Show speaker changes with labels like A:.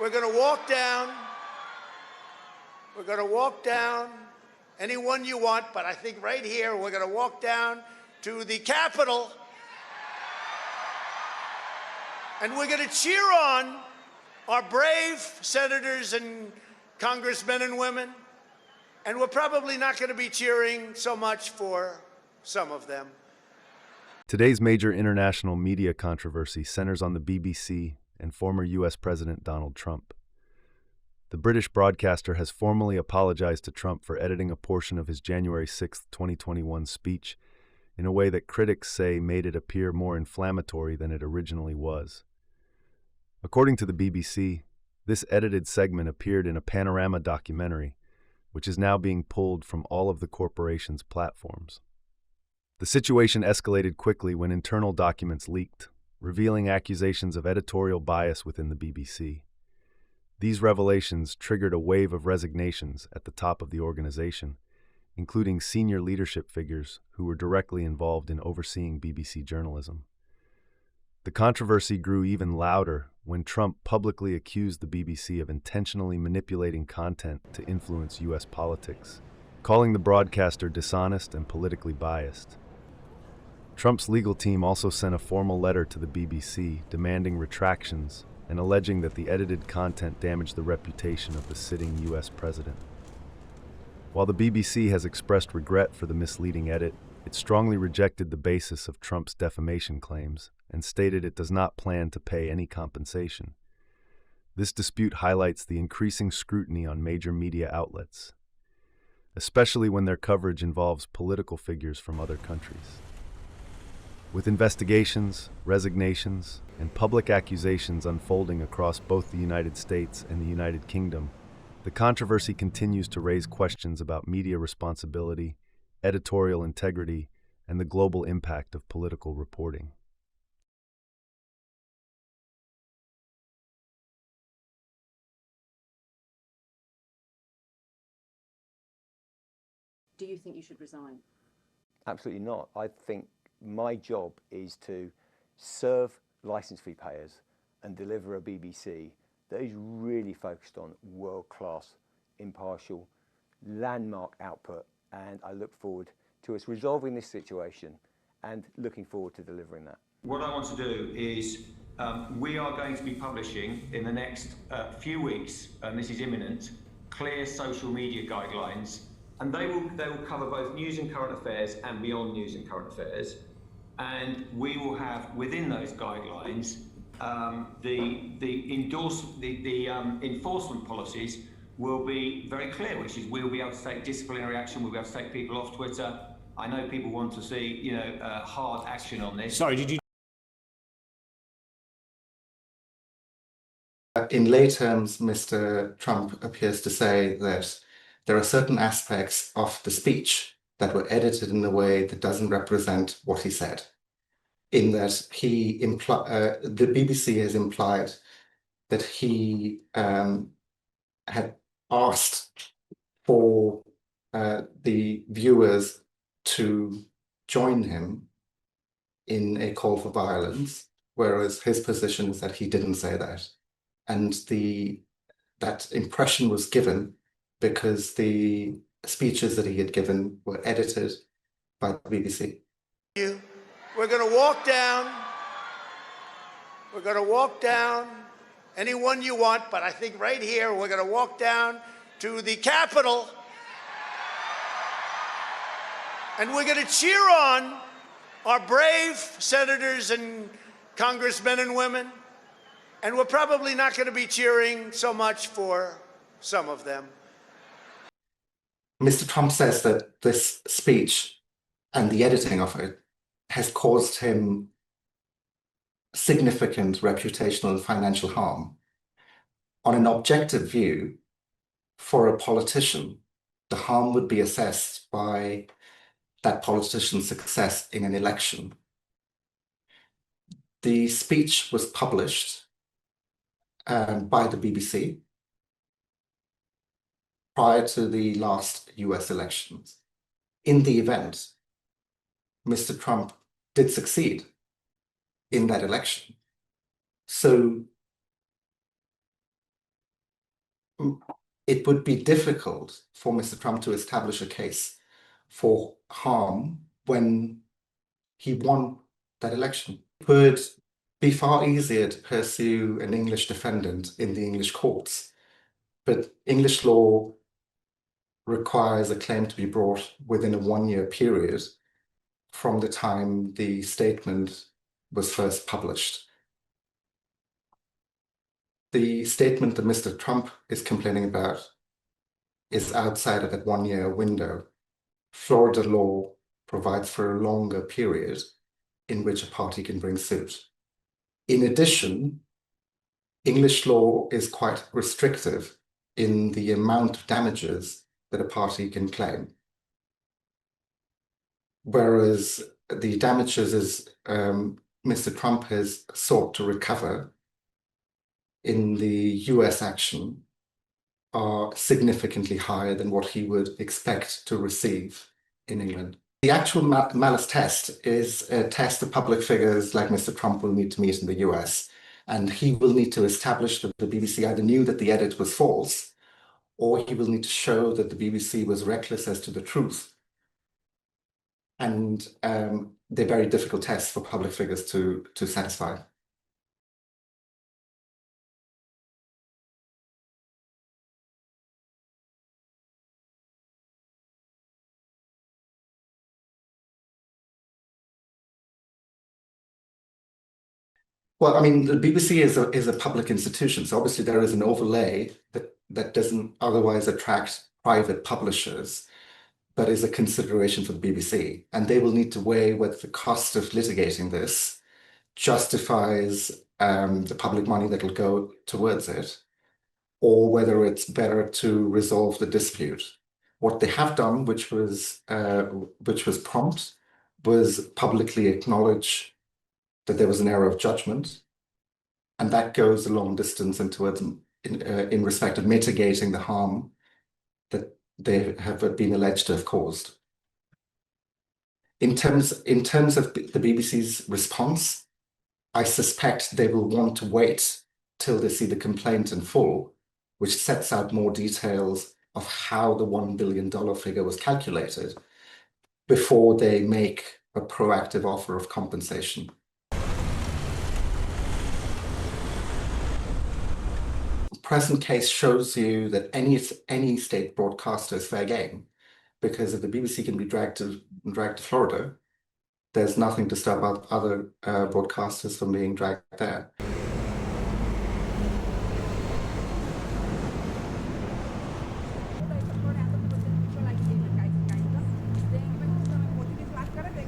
A: We're going to walk down. We're going to walk down anyone you want, but I think right here we're going to walk down to the Capitol, and we're going to cheer on our brave senators and congressmen and women, and we're probably not going to be cheering so much for some of them.
B: Today's major international media controversy centers on the BBC and former U.S. President Donald Trump. The British broadcaster has formally apologized to Trump for editing a portion of his January 6, 2021 speech in a way that critics say made it appear more inflammatory than it originally was. According to the BBC, this edited segment appeared in a Panorama documentary, which is now being pulled from all of the corporation's platforms. The situation escalated quickly when internal documents leaked, revealing accusations of editorial bias within the BBC. These revelations triggered a wave of resignations at the top of the organization, including senior leadership figures who were directly involved in overseeing BBC journalism. The controversy grew even louder when Trump publicly accused the BBC of intentionally manipulating content to influence U.S. politics, calling the broadcaster dishonest and politically biased. Trump's legal team also sent a formal letter to the BBC demanding retractions and alleging that the edited content damaged the reputation of the sitting U.S. president. While the BBC has expressed regret for the misleading edit, it strongly rejected the basis of Trump's defamation claims and stated it does not plan to pay any compensation. This dispute highlights the increasing scrutiny on major media outlets, especially when their coverage involves political figures from other countries. With investigations, resignations, and public accusations unfolding across both the United States and the United Kingdom, the controversy continues to raise questions about media responsibility, editorial integrity, and the global impact of political reporting.
C: Do you think you should resign?
D: Absolutely not. I think my job is to serve licence fee payers and deliver a BBC that is really focused on world-class, impartial, landmark output, and I look forward to us resolving this situation and looking forward to delivering that.
E: What I want to do is we are going to be publishing in the next few weeks, and this is imminent, clear social media guidelines, and they will cover both news and current affairs and beyond news and current affairs. And we will have within those guidelines the enforcement policies will be very clear, which is we'll be able to take disciplinary action, we'll be able to take people off Twitter. I know people want to see, hard action on this.
F: Sorry, did you?
G: In lay terms, Mr. Trump appears to say that there are certain aspects of the speech that were edited in a way that doesn't represent what he said. In that the BBC has implied that he had asked for the viewers to join him in a call for violence, whereas his position is that he didn't say that. And that impression was given because the speeches that he had given were edited by the BBC.
A: We're going to walk down. We're going to walk down anyone you want, but I think right here we're going to walk down to the Capitol, and we're going to cheer on our brave senators and congressmen and women, and we're probably not going to be cheering so much for some of them.
G: Mr. Trump says that this speech and the editing of it has caused him significant reputational and financial harm. On an objective view, for a politician, the harm would be assessed by that politician's success in an election. The speech was published by the BBC prior to the last US elections. In the event, Mr. Trump did succeed in that election. So it would be difficult for Mr. Trump to establish a case for harm when he won that election. It would be far easier to pursue an English defendant in the English courts, but English law requires a claim to be brought within a 1-year period from the time the statement was first published. The statement that Mr. Trump is complaining about is outside of that 1-year window. Florida law provides for a longer period in which a party can bring suit. In addition, English law is quite restrictive in the amount of damages that a party can claim. Whereas the damages as Mr. Trump has sought to recover in the US action are significantly higher than what he would expect to receive in England. The actual malice test is a test that public figures like Mr. Trump will need to meet in the US, and he will need to establish that the BBC either knew that the edit was false, or he will need to show that the BBC was reckless as to the truth. And they're very difficult tests for public figures to satisfy. Well, I mean, the BBC is a public institution, so obviously there is an overlay that doesn't otherwise attract private publishers, but is a consideration for the BBC. And they will need to weigh whether the cost of litigating this justifies the public money that will go towards it, or whether it's better to resolve the dispute. What they have done, which was prompt, was publicly acknowledge that there was an error of judgment, and that goes a long distance in respect of mitigating the harm that they have been alleged to have caused. In terms of the BBC's response, I suspect they will want to wait till they see the complaint in full, which sets out more details of how the $1 billion figure was calculated, before they make a proactive offer of compensation. The present case shows you that any state broadcaster is fair game, because if the BBC can be dragged to Florida, there's nothing to stop other broadcasters from being dragged there.